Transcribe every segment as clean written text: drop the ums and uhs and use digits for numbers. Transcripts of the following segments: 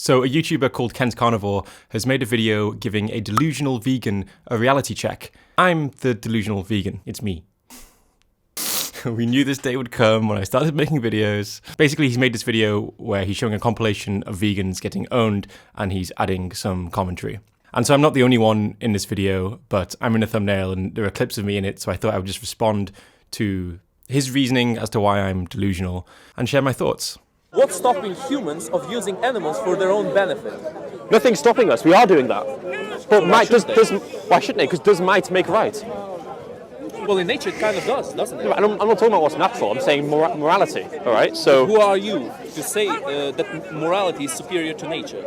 So a YouTuber called Ken's Carnivore has made a video giving a delusional vegan a reality check. I'm the delusional vegan. It's me. We knew this day would come when I started making videos. Basically, he's made this video where he's showing a compilation of vegans getting owned and he's adding some commentary. And so I'm not the only one in this video, but I'm in a thumbnail and there are clips of me in it, so I thought I would just respond to his reasoning as to why I'm delusional and share my thoughts. What's stopping humans of using animals for their own benefit? Nothing's stopping us. We are doing that. But Why why shouldn't they? Because does might make right? Well, in nature it kind of doesn't it? I'm not talking about what's natural. I'm saying morality. All right. So who are you to say that morality is superior to nature?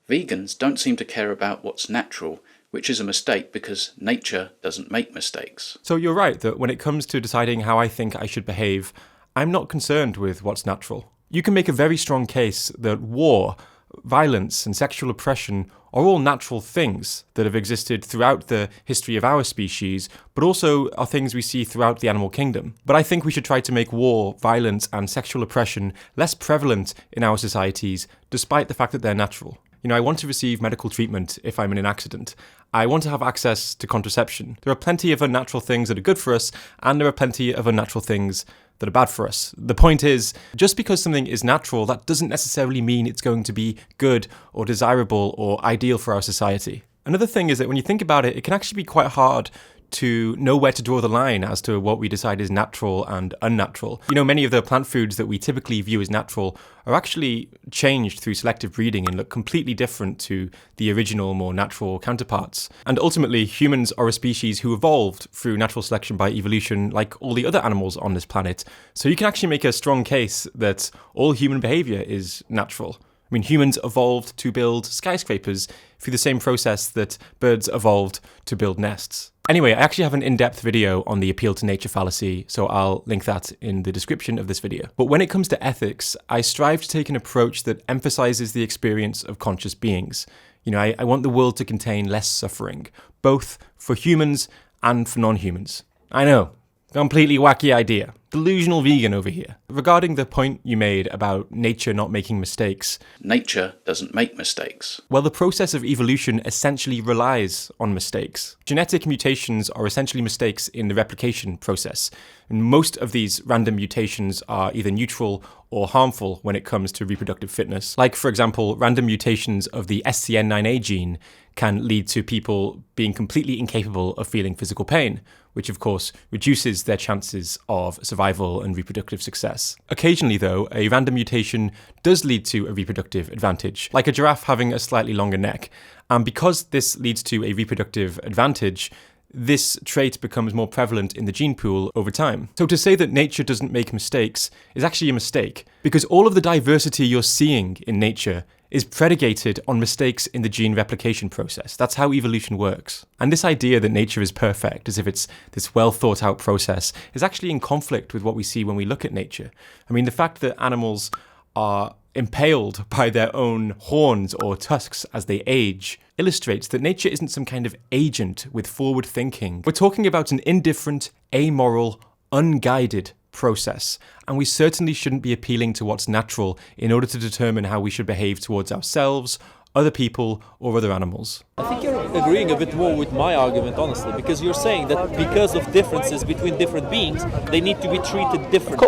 Vegans don't seem to care about what's natural, which is a mistake because nature doesn't make mistakes. So you're right that when it comes to deciding how I think I should behave, I'm not concerned with what's natural. You can make a very strong case that war, violence, and sexual oppression are all natural things that have existed throughout the history of our species, but also are things we see throughout the animal kingdom. But I think we should try to make war, violence, and sexual oppression less prevalent in our societies, despite the fact that they're natural. You know, I want to receive medical treatment if I'm in an accident. I want to have access to contraception. There are plenty of unnatural things that are good for us, and there are plenty of unnatural things that are bad for us. The point is, just because something is natural, that doesn't necessarily mean it's going to be good or desirable or ideal for our society. Another thing is that when you think about it, it can actually be quite hard to know where to draw the line as to what we decide is natural and unnatural. You know, many of the plant foods that we typically view as natural are actually changed through selective breeding and look completely different to the original, more natural counterparts. And ultimately, humans are a species who evolved through natural selection by evolution like all the other animals on this planet. So you can actually make a strong case that all human behavior is natural. I mean, humans evolved to build skyscrapers through the same process that birds evolved to build nests. Anyway, I actually have an in-depth video on the appeal to nature fallacy, so I'll link that in the description of this video. But when it comes to ethics, I strive to take an approach that emphasizes the experience of conscious beings. You know, I want the world to contain less suffering, both for humans and for non-humans. I know, completely wacky idea. Delusional vegan over here. Regarding the point you made about nature not making mistakes. Nature doesn't make mistakes. Well, the process of evolution essentially relies on mistakes. Genetic mutations are essentially mistakes in the replication process. And most of these random mutations are either neutral or harmful when it comes to reproductive fitness. Like, for example, random mutations of the SCN9A gene can lead to people being completely incapable of feeling physical pain, which of course reduces their chances of survival and reproductive success. Occasionally though, a random mutation does lead to a reproductive advantage, like a giraffe having a slightly longer neck. And because this leads to a reproductive advantage, this trait becomes more prevalent in the gene pool over time. So to say that nature doesn't make mistakes is actually a mistake, because all of the diversity you're seeing in nature is predicated on mistakes in the gene replication process. That's how evolution works. And this idea that nature is perfect, as if it's this well thought out process, is actually in conflict with what we see when we look at nature. I mean, the fact that animals are impaled by their own horns or tusks as they age illustrates that nature isn't some kind of agent with forward thinking. We're talking about an indifferent, amoral, unguided process, and we certainly shouldn't be appealing to what's natural in order to determine how we should behave towards ourselves, other people, or other animals. I think you're agreeing a bit more with my argument, honestly, because you're saying that because of differences between different beings, they need to be treated differently.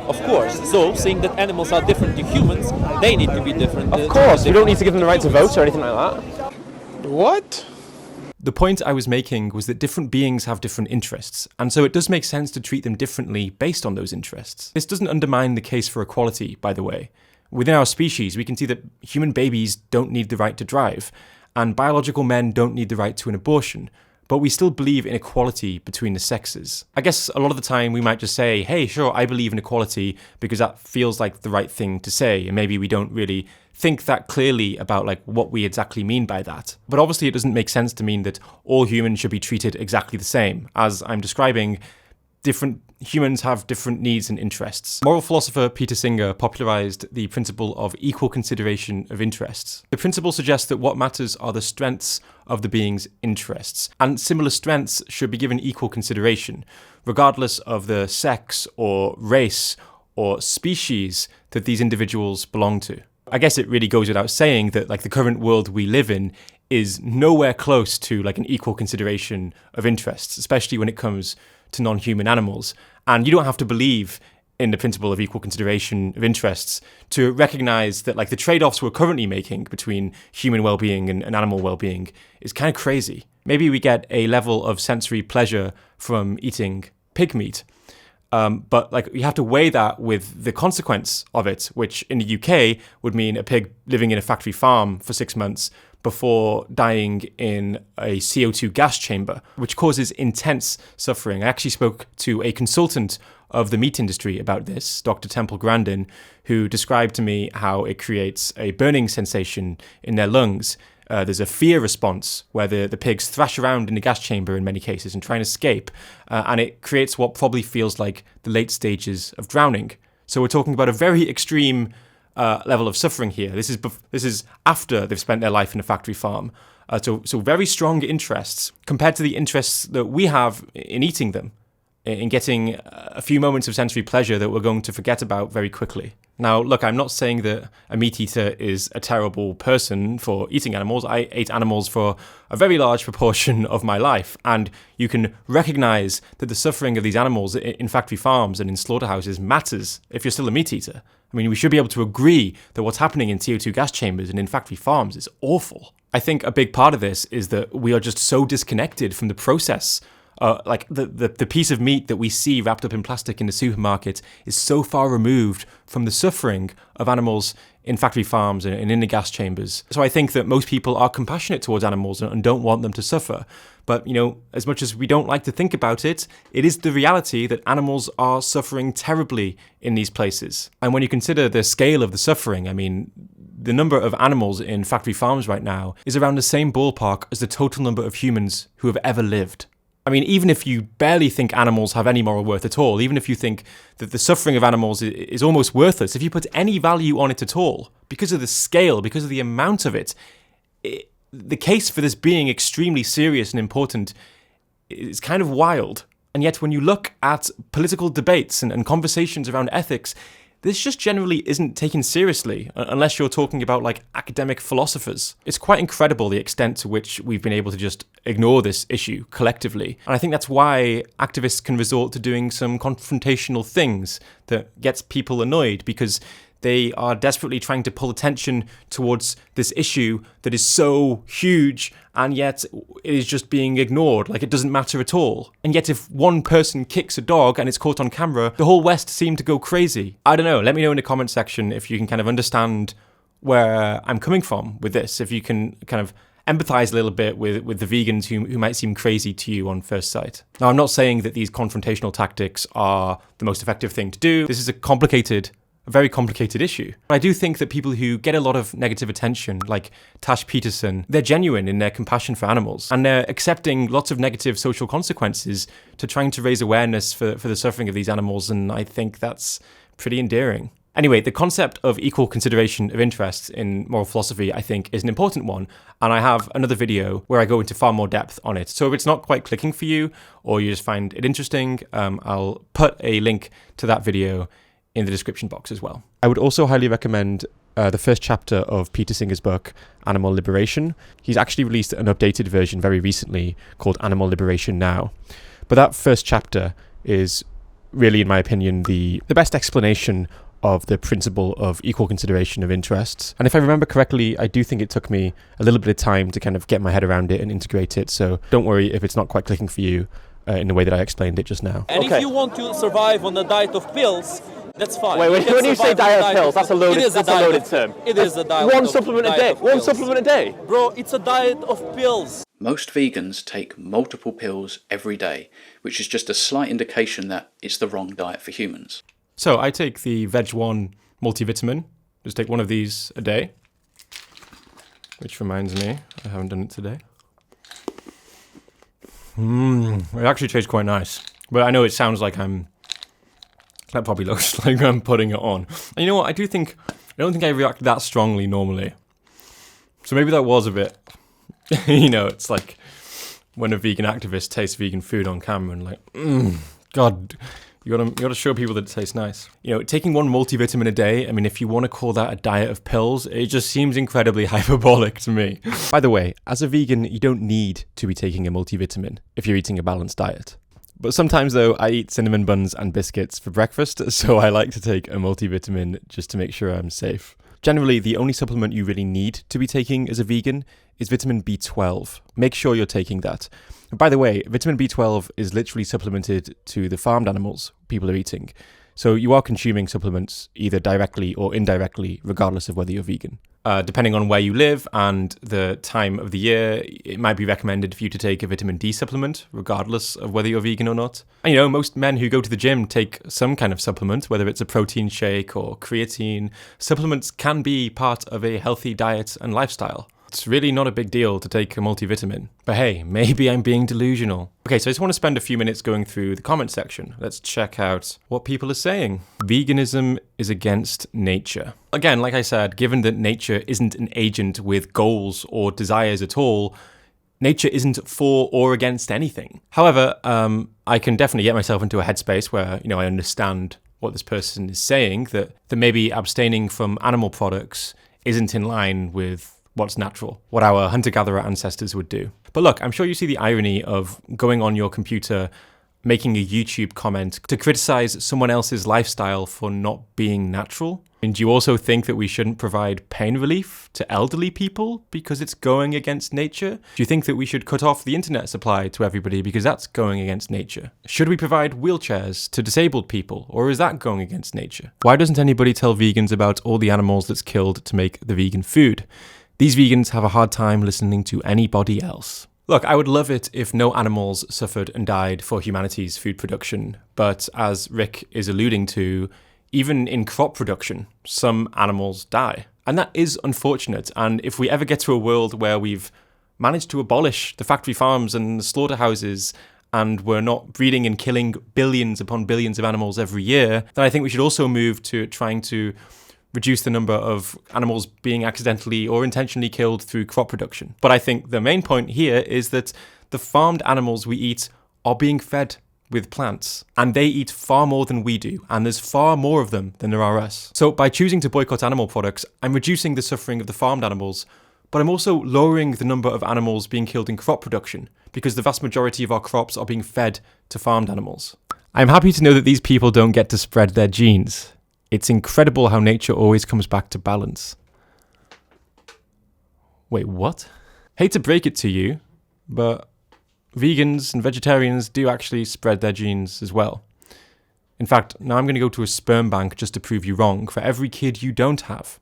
Of course. So, saying that animals are different to humans, they need to be different. of course, we don't need to give them the right to vote or anything like that. What? The point I was making was that different beings have different interests, and so it does make sense to treat them differently based on those interests. This doesn't undermine the case for equality, by the way. Within our species, we can see that human babies don't need the right to drive, and biological men don't need the right to an abortion, but we still believe in equality between the sexes. I guess a lot of the time we might just say, hey, sure, I believe in equality because that feels like the right thing to say, and maybe we don't really think that clearly about like what we exactly mean by that. But obviously it doesn't make sense to mean that all humans should be treated exactly the same. As I'm describing, different humans have different needs and interests. Moral philosopher Peter Singer popularized the principle of equal consideration of interests. The principle suggests that what matters are the strengths of the being's interests, and similar strengths should be given equal consideration, regardless of the sex or race or species that these individuals belong to. I guess it really goes without saying that like the current world we live in is nowhere close to like an equal consideration of interests, especially when it comes to non-human animals. And you don't have to believe in the principle of equal consideration of interests to recognize that like the trade-offs we're currently making between human well-being and animal well-being is kind of crazy. Maybe we get a level of sensory pleasure from eating pig meat, but like you have to weigh that with the consequence of it, which in the UK would mean a pig living in a factory farm for 6 months before dying in a CO2 gas chamber, which causes intense suffering. I actually spoke to a consultant of the meat industry about this, Dr. Temple Grandin, who described to me how it creates a burning sensation in their lungs. There's a fear response where the pigs thrash around in the gas chamber in many cases and try and escape, and it creates what probably feels like the late stages of drowning. So we're talking about a very extreme level of suffering here. This is after they've spent their life in a factory farm. So very strong interests compared to the interests that we have in eating them, in getting a few moments of sensory pleasure that we're going to forget about very quickly. Now, look, I'm not saying that a meat eater is a terrible person for eating animals. I ate animals for a very large proportion of my life, and you can recognize that the suffering of these animals in factory farms and in slaughterhouses matters if you're still a meat eater. I mean, we should be able to agree that what's happening in CO2 gas chambers and in factory farms is awful. I think a big part of this is that we are just so disconnected from the process. Like the piece of meat that we see wrapped up in plastic in the supermarket is so far removed from the suffering of animals in factory farms and in the gas chambers. So I think that most people are compassionate towards animals and don't want them to suffer. But, you know, as much as we don't like to think about it, it is the reality that animals are suffering terribly in these places. And when you consider the scale of the suffering, I mean, the number of animals in factory farms right now is around the same ballpark as the total number of humans who have ever lived. I mean, even if you barely think animals have any moral worth at all, even if you think that the suffering of animals is almost worthless, if you put any value on it at all, because of the scale, because of the amount of it, the case for this being extremely serious and important is kind of wild. And yet when you look at political debates and conversations around ethics, this just generally isn't taken seriously unless you're talking about like academic philosophers. It's quite incredible the extent to which we've been able to just ignore this issue collectively. And I think that's why activists can resort to doing some confrontational things that gets people annoyed, because they are desperately trying to pull attention towards this issue that is so huge, and yet it is just being ignored, like it doesn't matter at all. And yet if one person kicks a dog and it's caught on camera, the whole West seem to go crazy. I don't know, let me know in the comment section if you can kind of understand where I'm coming from with this, if you can kind of empathize a little bit with the vegans who might seem crazy to you on first sight. Now, I'm not saying that these confrontational tactics are the most effective thing to do. This is a very complicated issue. I do think that people who get a lot of negative attention, like Tash Peterson, they're genuine in their compassion for animals, and they're accepting lots of negative social consequences to trying to raise awareness for the suffering of these animals, and I think that's pretty endearing. Anyway, the concept of equal consideration of interests in moral philosophy, I think, is an important one, and I have another video where I go into far more depth on it. So if it's not quite clicking for you, or you just find it interesting, I'll put a link to that video in the description box as well. I would also highly recommend the first chapter of Peter Singer's book, Animal Liberation. He's actually released an updated version very recently called Animal Liberation Now. But that first chapter is really, in my opinion, the best explanation of the principle of equal consideration of interests. And if I remember correctly, I do think it took me a little bit of time to kind of get my head around it and integrate it. So don't worry if it's not quite clicking for you in the way that I explained it just now. And if you want to survive on a diet of pills, that's fine. Wait, when you say diet of pills, that's a loaded term. It is a diet. One supplement a day. One supplement a day. Bro, it's a diet of pills. Most vegans take multiple pills every day, which is just a slight indication that it's the wrong diet for humans. So I take the Veg 1 multivitamin. Just take one of these a day. Which reminds me, I haven't done it today. It actually tastes quite nice. But I know it sounds like that probably looks like I'm putting it on. And you know what, I don't think I react that strongly normally. So maybe that was a bit, it's like when a vegan activist tastes vegan food on camera and like, God, You gotta show people that it tastes nice. You know, taking one multivitamin a day, I mean, if you want to call that a diet of pills, it just seems incredibly hyperbolic to me. By the way, as a vegan, you don't need to be taking a multivitamin if you're eating a balanced diet. But sometimes, though, I eat cinnamon buns and biscuits for breakfast, so I like to take a multivitamin just to make sure I'm safe. Generally, the only supplement you really need to be taking as a vegan is vitamin B12. Make sure you're taking that. By the way, vitamin B12 is literally supplemented to the farmed animals people are eating. So you are consuming supplements either directly or indirectly, regardless of whether you're vegan. Depending on where you live and the time of the year, it might be recommended for you to take a vitamin D supplement, regardless of whether you're vegan or not. And you know, most men who go to the gym take some kind of supplement, whether it's a protein shake or creatine. Supplements can be part of a healthy diet and lifestyle. It's really not a big deal to take a multivitamin. But hey, maybe I'm being delusional. Okay, so I just want to spend a few minutes going through the comment section. Let's check out what people are saying. Veganism is against nature. Again, like I said, given that nature isn't an agent with goals or desires at all, nature isn't for or against anything. However, I can definitely get myself into a headspace where, you know, I understand what this person is saying, that maybe abstaining from animal products isn't in line with what's natural, what our hunter-gatherer ancestors would do. But look, I'm sure you see the irony of going on your computer, making a YouTube comment to criticize someone else's lifestyle for not being natural. And do you also think that we shouldn't provide pain relief to elderly people because it's going against nature? Do you think that we should cut off the internet supply to everybody because that's going against nature? Should we provide wheelchairs to disabled people, or is that going against nature? Why doesn't anybody tell vegans about all the animals that's killed to make the vegan food? These vegans have a hard time listening to anybody else. Look, I would love it if no animals suffered and died for humanity's food production, but as Rick is alluding to, even in crop production, some animals die. And that is unfortunate, and if we ever get to a world where we've managed to abolish the factory farms and the slaughterhouses, and we're not breeding and killing billions upon billions of animals every year, then I think we should also move to trying to reduce the number of animals being accidentally or intentionally killed through crop production. But I think the main point here is that the farmed animals we eat are being fed with plants, and they eat far more than we do, and there's far more of them than there are us. So by choosing to boycott animal products, I'm reducing the suffering of the farmed animals, but I'm also lowering the number of animals being killed in crop production, because the vast majority of our crops are being fed to farmed animals. I'm happy to know that these people don't get to spread their genes. It's incredible how nature always comes back to balance. Wait, what? Hate to break it to you, but vegans and vegetarians do actually spread their genes as well. In fact, now I'm going to go to a sperm bank just to prove you wrong. For every kid you don't have,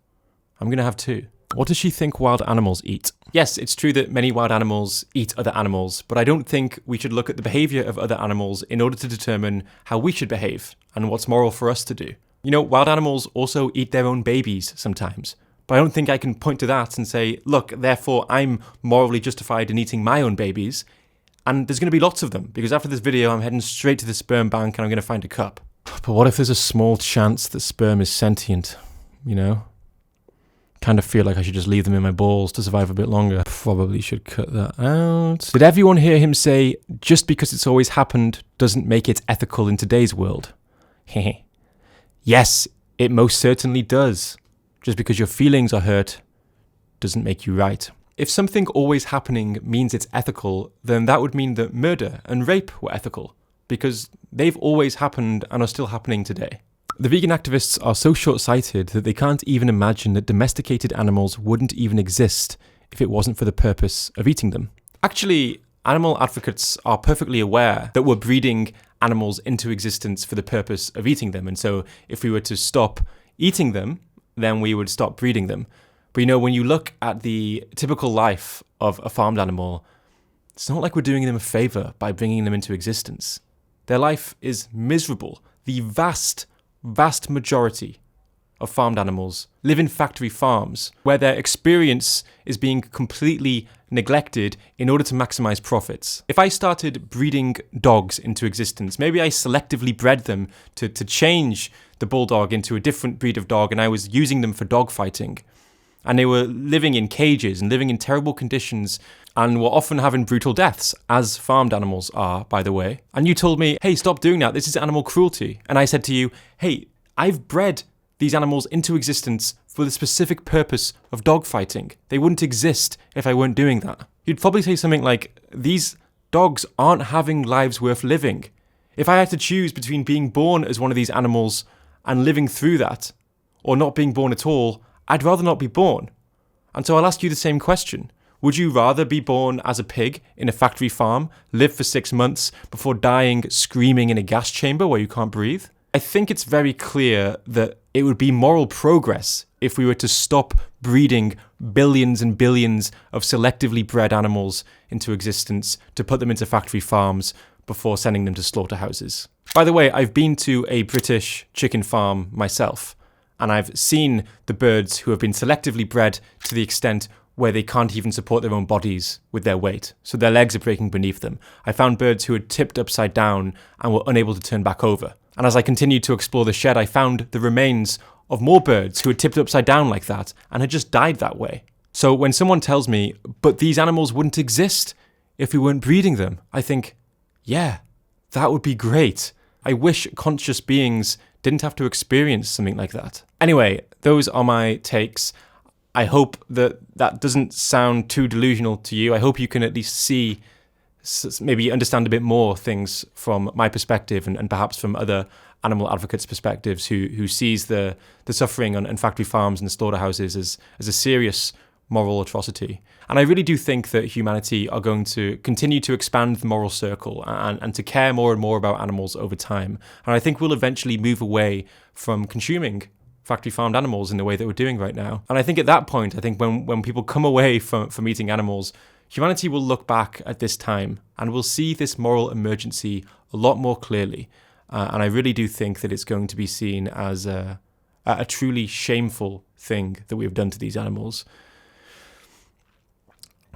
I'm going to have 2. What does she think wild animals eat? Yes, it's true that many wild animals eat other animals, but I don't think we should look at the behavior of other animals in order to determine how we should behave and what's moral for us to do. You know, wild animals also eat their own babies sometimes, but I don't think I can point to that and say, look, therefore I'm morally justified in eating my own babies, and there's going to be lots of them, because after this video I'm heading straight to the sperm bank and I'm going to find a cup. But what if there's a small chance that sperm is sentient, you know? Kind of feel like I should just leave them in my balls to survive a bit longer. Probably should cut that out. Did everyone hear him say, just because it's always happened doesn't make it ethical in today's world? Hehe. Yes, it most certainly does. Just because your feelings are hurt doesn't make you right. If something always happening means it's ethical, then that would mean that murder and rape were ethical, because they've always happened and are still happening today. The vegan activists are so short-sighted that they can't even imagine that domesticated animals wouldn't even exist if it wasn't for the purpose of eating them. Actually, animal advocates are perfectly aware that we're breeding animals into existence for the purpose of eating them. And so if we were to stop eating them, then we would stop breeding them. But you know, when you look at the typical life of a farmed animal, it's not like we're doing them a favor by bringing them into existence. Their life is miserable. The vast majority of farmed animals live in factory farms where their experience is being completely neglected in order to maximize profits. If I started breeding dogs into existence, maybe I selectively bred them to change the bulldog into a different breed of dog, and I was using them for dog fighting, And they were living in cages and living in terrible conditions and were often having brutal deaths, as farmed animals are, by the way. And you told me, hey, stop doing that. This is animal cruelty. And I said to you, hey, I've bred these animals into existence for the specific purpose of dogfighting. They wouldn't exist if I weren't doing that. You'd probably say something like, these dogs aren't having lives worth living. If I had to choose between being born as one of these animals and living through that, or not being born at all, I'd rather not be born. And so I'll ask you the same question. Would you rather be born as a pig in a factory farm, live for 6 months before dying screaming in a gas chamber where you can't breathe? I think it's very clear that it would be moral progress if we were to stop breeding billions and billions of selectively bred animals into existence to put them into factory farms before sending them to slaughterhouses. By the way, I've been to a British chicken farm myself, and I've seen the birds who have been selectively bred to the extent where they can't even support their own bodies with their weight, so their legs are breaking beneath them. I found birds who had tipped upside down and were unable to turn back over. And as I continued to explore the shed, I found the remains of more birds who had tipped upside down like that and had just died that way. So when someone tells me, but these animals wouldn't exist if we weren't breeding them, I think, yeah, that would be great. I wish conscious beings didn't have to experience something like that. Anyway, those are my takes. I hope that that doesn't sound too delusional to you. I hope you can at least see, maybe understand a bit more things from my perspective and perhaps from other animal advocates' perspectives who sees the suffering on factory farms and slaughterhouses as a serious moral atrocity. And I really do think that humanity are going to continue to expand the moral circle and to care more and more about animals over time. And I think we'll eventually move away from consuming factory farmed animals in the way that we're doing right now. And I think at that point, I think when people come away from eating animals, humanity will look back at this time and will see this moral emergency a lot more clearly. And I really do think that it's going to be seen as a truly shameful thing that we've done to these animals.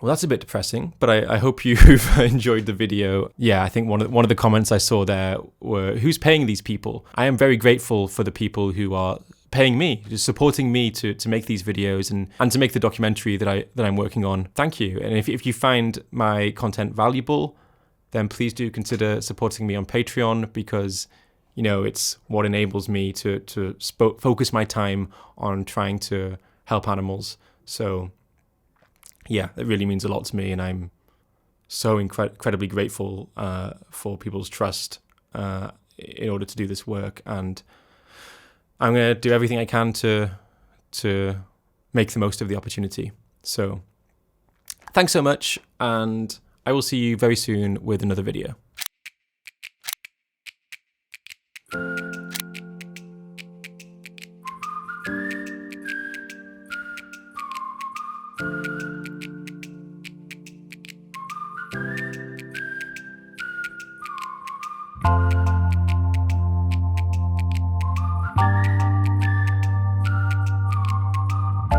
Well, that's a bit depressing, but I hope you've enjoyed the video. Yeah, I think one of the comments I saw there were, who's paying these people? I am very grateful for the people who are paying me, just supporting me to make these videos and to make the documentary that I'm working on. Thank you. And if you find my content valuable, then please do consider supporting me on Patreon, because it's what enables me to focus my time on trying to help animals. So yeah, it really means a lot to me, and I'm so incredibly grateful for people's trust in order to do this work. And I'm going to do everything I can to make the most of the opportunity. So thanks so much, and I will see you very soon with another video.